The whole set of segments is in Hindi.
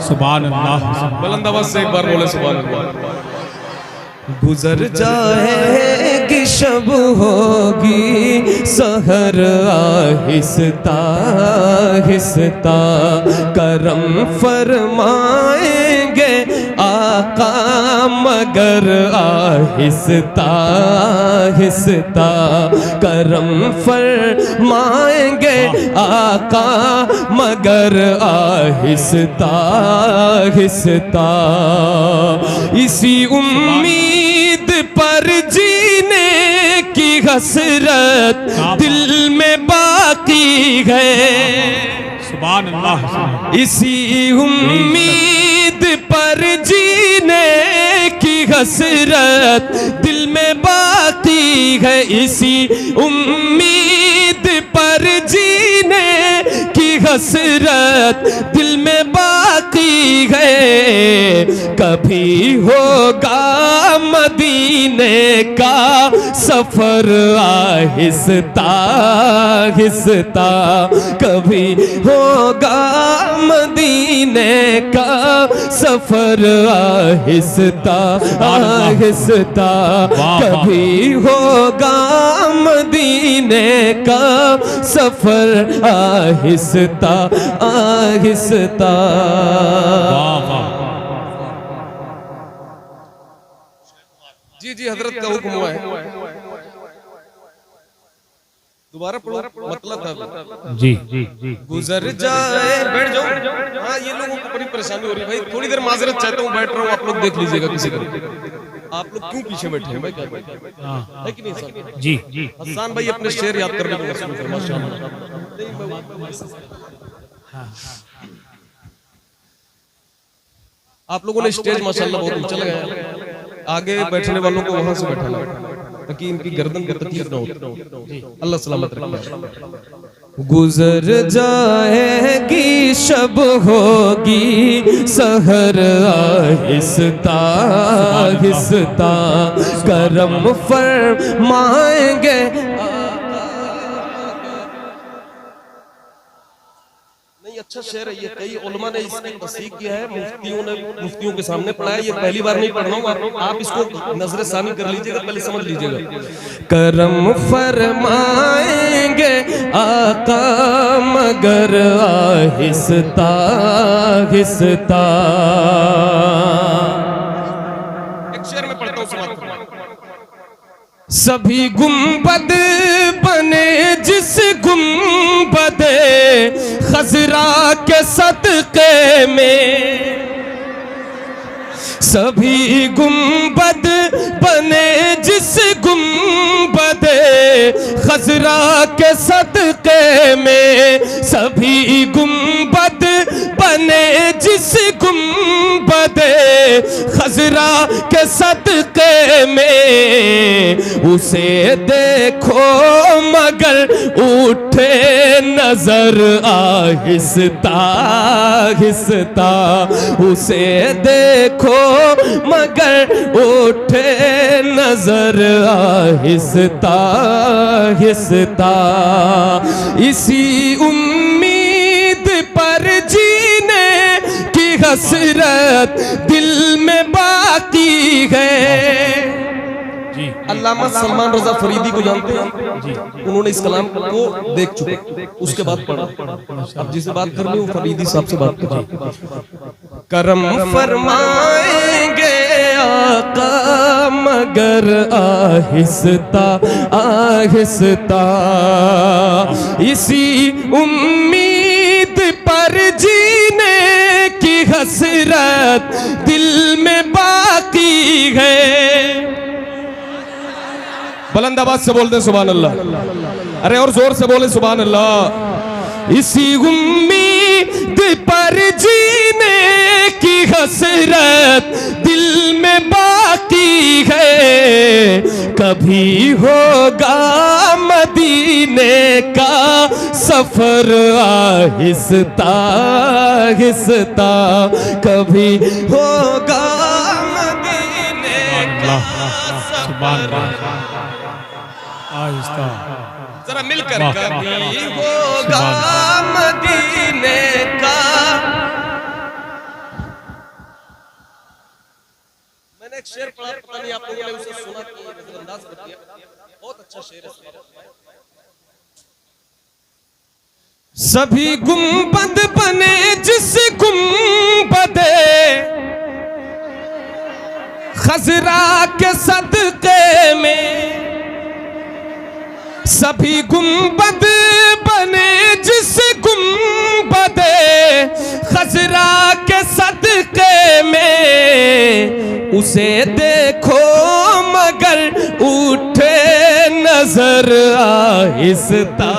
सुभान अल्लाह। बुलंद आवाज से एक बार बोले सुभान अल्लाह। गुजर जाएगी शब होगी सहर आहिस्ता आहिस्ता करम फरमाएंगे आका मगर आहिस्ता आहिस्ता करम फरमाएंगे आका मगर आहिस्ता आहिस्ता। इसी उम्मीद पर जीने की हसरत दिल में बाकी है। सुभान अल्लाह। इसी उम्मीद पर जीने की हसरत दिल में बाकी है। इसी उम्मीद पर जीने की हसरत दिल में बाकी है। कभी होगा मदीने का सफर आहिस्ता आहिस्ता। कभी होगा मदीने का सफर आहिस्ता आहिस्ता। कभी होगा मदीने का सफर आहिस्ता आहिस्ता। जी जी हजरत का हुक्म हुआ है। दोबारा पढ़ो मतलब था। जी जी जी। गुजर जाए बैठ जाओ। हाँ ये लोगों को बड़ी परेशानी हो रही है भाई। थोड़ी देर माजरत चाहता हूँ, बैठ रहा हूँ, आप लोग देख लीजिएगा किसी को। आप लोग क्यों पीछे बैठे हैं भाई? क्या है कि नहीं सर? जी जी। हसन भाई अपने शेर याद करने को शुरू कर माशाल्लाह। आप लोगों ने स्टेज माशाल्लाह बहुत ऊंचा लगाया। आगे बैठने वालों को वहां से बैठाना ताकि इनकी गर्दन को तकलीफ ना हो। अल्लाह सलामत रखे। गुजर जाएगी शब होगी सहर आहिस्ता आहिस्ता करम फरमाएंगे। अच्छा शेर है ये। कई उलमा ने इसकी तस्दीक किया है, मुफ्तियों के सामने पढ़ा है। ये पहली बार नहीं पढ़ रहा हूँ, आप इसको नजर सानी कर लीजिएगा, पहले समझ लीजिएगा। करम फरमाएंगे आका मगर आहिस्ता आहिस्ता। एक शेर में पढ़ता हूँ, समाप्त। सभी गुंबद बने जिस गुंबदे खजरा के सदके में। सभी गुंबद बने जिस गुंबदे खजरा के सदके में। सभी गुंबद बने जिस गुंबदे खजरा के सदके में। उसे देखो मगर उठे नजर आहिस्ता आहिस्ता। उसे देखो मगर उठे नजर आहिस्ता आहिस्ता। इसी उम्मीद पर जीने की हसरत दिल में बाकी है। अल्लामा सलमान रजा फरीदी को जानते हैं जी? उन्होंने इस कलाम को देख चुके, उसके बाद पढ़ा। अब जिसे बात करनी हो फरीदी साहब से बात कीजिए। करम फरमाएंगे आका मगर आहिस्ता आहिस्ता। इसी उम्मीद पर जीने की हसरत दिल में बाकी है। बुलंद आवाज से बोलते सुभान अल्लाह। अरे और जोर से बोले सुभान अल्लाह। इसी उम्मीद पर जीने की हसरत दिल में बाकी है। कभी होगा मदीने का सफर आहिस्ता आहिस्ता। कभी होगा मदीने का सफर आहिस्ता। जरा मिलकर कभी होगा मदीने का एक शेर पढ़ा, पता नहीं आप लोगों ने उसे सुना कि नजरअंदाज कर दिया, बहुत अच्छा शेर है। सभी गुंबद बने जिस गुंबदे खजरा के सदके में, सभी गुंबद बने जिस गुंबदे खजरा के सदके में, उसे देखो मगर उठे नजर आहिस्ता,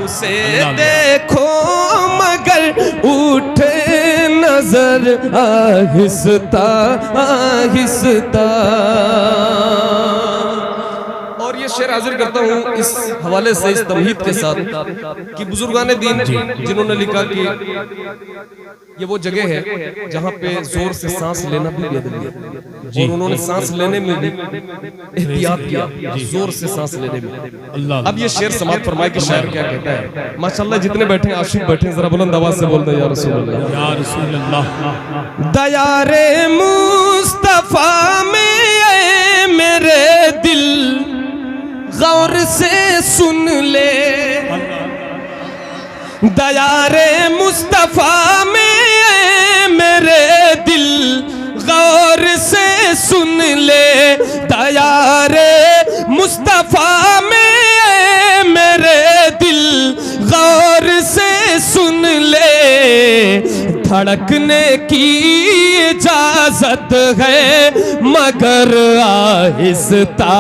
उसे देखो मगर उठे नजर आहिस्ता आहिस्ता। और ये शेर हाजिर करता हूँ इस हवाले से, इस तमहीद के साथ कि बुजुर्गाने दीन जिन्होंने लिखा कि ये वो जगह है जहाँ पे जोर से सांस लेना भी बेदबी है, और उन्होंने सांस लेने में भी एहतियात किया, जोर से सांस लेने में। अब ये शेर समाप्त फरमाए कि शायर क्या कहता है। माशाल्लाह जितने बैठे हैं, आशिक बैठे हैं, जरा बुलंद आवाज से बोल दे या रसूल अल्लाह, या रसूल अल्लाह। दयारे मुस्तफा में ऐ मेरे दिल गौर से सुन ले, दयारे मुस्तफा में ऐ मेरे दिल गौर से सुन ले, दयारे मुस्तफा में ऐ मेरे दिल गौर से सुन ले, धड़कने की इजाजत है मगर आहिस्ता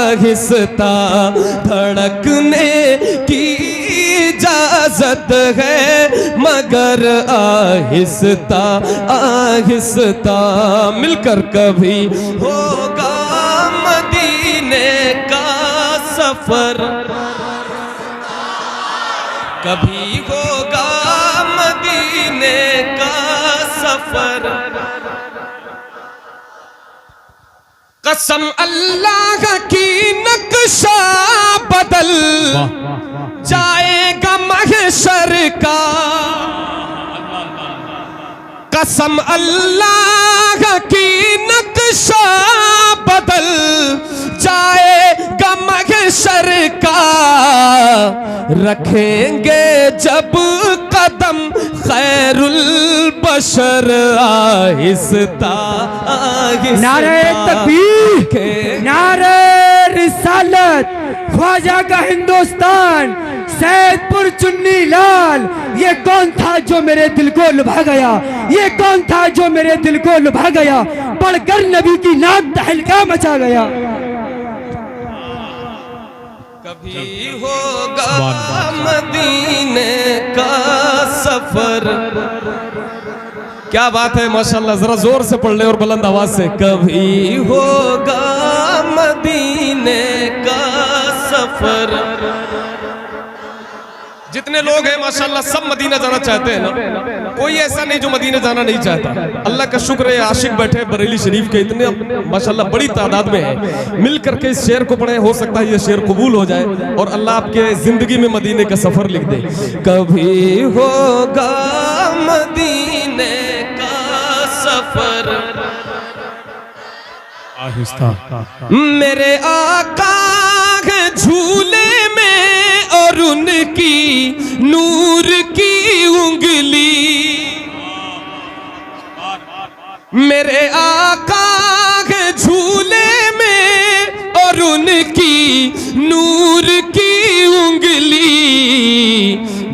आहिस्ता, धड़कने की इजाजत है मगर आहिस्ता आहिस्ता। मिलकर कभी होगा मदीने का सफर, कभी होगा मदीने का सफर, कसम अल्लाह की नक्शा बदल जाएगा महशर का, कसम अल्लाह की नक्शा बदल जाएगा महशर का, रखेंगे जब कदम खैरुल बशर आहिस्ता आहिस्ता। नारे तकबीर, नारे रिसालत, ख्वाजा का हिंदुस्तान, सैदपुर चुन्नी लाल। ये कौन था जो मेरे दिल को लुभा गया, ये कौन था जो मेरे दिल को लुभा गया, पढ़कर नबी की नात तहलका मचा गया। कभी होगा मदीने का सफर। क्या बात है माशाल्लाह, जरा जोर से पढ़ ले और बुलंद आवाज से। कभी होगा मदीने का सफर। जितने लोग हैं माशाल्लाह सब मदीना जाना चाहते हैं ना, कोई ऐसा नहीं जो मदीना जाना नहीं चाहता। अल्लाह का शुक्र है आशिक बैठे बरेली शरीफ के इतने माशाल्लाह बड़ी तादाद में है। मिल करके इस शेर को पढ़े, हो सकता है ये शेर कबूल हो जाए और अल्लाह आपके जिंदगी में मदीने का सफर लिख दे। कभी होगा मदीने का सफर, आहिस्ता। मेरे आका है झूले में और उनकी नूर की उंगली, मेरे आका है झूले में और उनकी नूर की उंगली,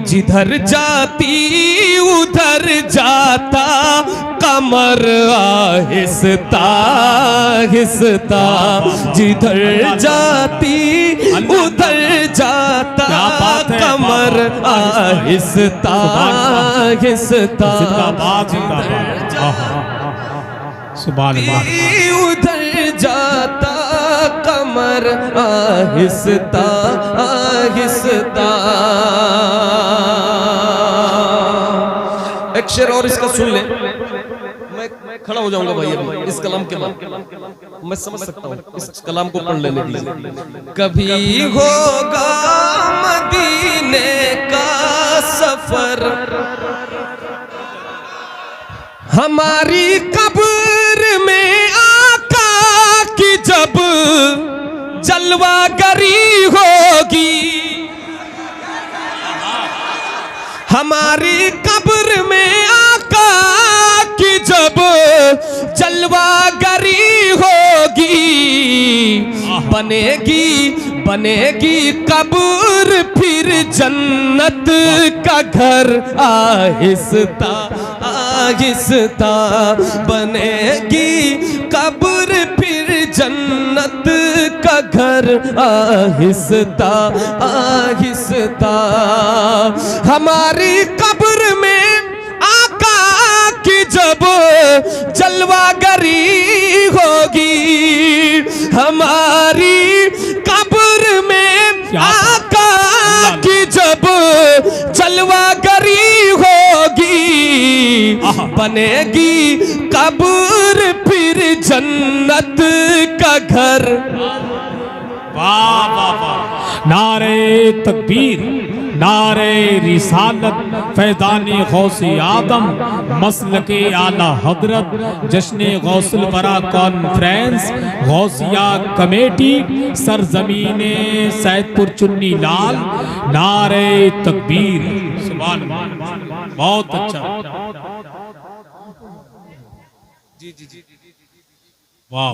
जिधर जाती उधर जाता कमर आहिस्ता आहिस्ता, जिधर जाती उधर जाता कमर आहिस्ता आहिस्ता, सुभान अल्लाह। उधर जाता कमर आहिस्ता आहिस्ता। एक शेर और इसका सुन ले, मैं खड़ा हो जाऊंगा भाई अभी इस कलाम के बाद, मैं समझ सकता हूँ, इस कलाम को पढ़ लेने दीजिए। कभी होगा मदीने का सफर, हमारी कब्र में आका की जब जलवागरी होगी, हमारी कब्र में आका की जब जलवागरी होगी, बनेगी कब्र फिर जन्नत का घर आहिस्ता आहिस्ता, बनेगी कब्र फिर जन्नत का घर आहिस्ता आहिस्ता। हमारी कब्र में आका की जब जलवागरी होगी, हमारी कब्र में आका की जब जलवागरी होगी, बनेगी कब्र फिर जन्नत का घर। वाह वाह वाह, नारे तकबीर, नारे रिसालत, फैज़ाने गौसे आदम, मसलके आला हजरत, जश्ने गौसुल वरा कॉन्फ्रेंस, गौसिया कमेटी, सरजमीने सैदपुर चुन्नी लाल, नारे तकबीर। सुभान अल्लाह, बहुत अच्छा। वाह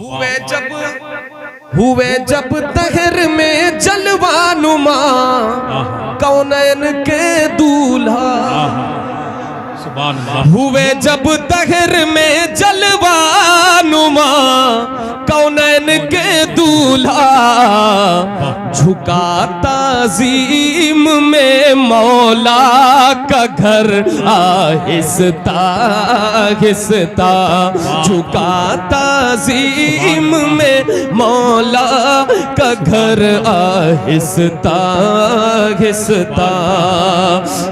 हुए जब तहर में जलवानुमा, कौनैन के दूल्हा, सुभान अल्लाह। हुए जब तहर में जलवानुमा, कौनैन के दूल्हा, झुका ताज़ीम में मौला का घर आहिस्ता आहिस्ता, झुका ताज़ीम में मौला का घर आहिस्ता आहिस्ता।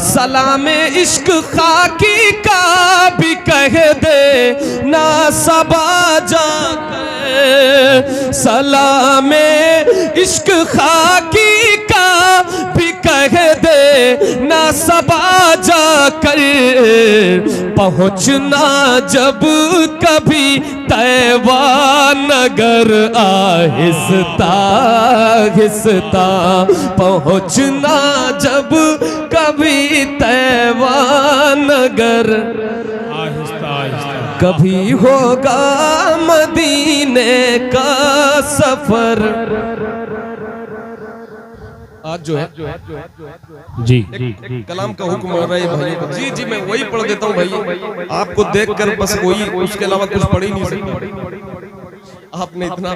सलाम इश्क खाकी का भी कह दे ना सबा जाकर, सलाम इश्क खाकी का भी कह दे ना सबा जाकर, पहुँचना जब कभी तैवा नगर आहिस्ता आहिस्ता, पहुँचना जब कभी तैवा नगर आहिस्ता आहिस्ता। कभी होगा मदीने का सफर। आज जो है जी एक कलाम का हुक्म हो रहा है भाई। जी जी मैं वही पढ़ देता हूँ भाई, आपको देखकर बस वही, उसके अलावा कुछ पढ़ ही नहीं सकता। आपने इतना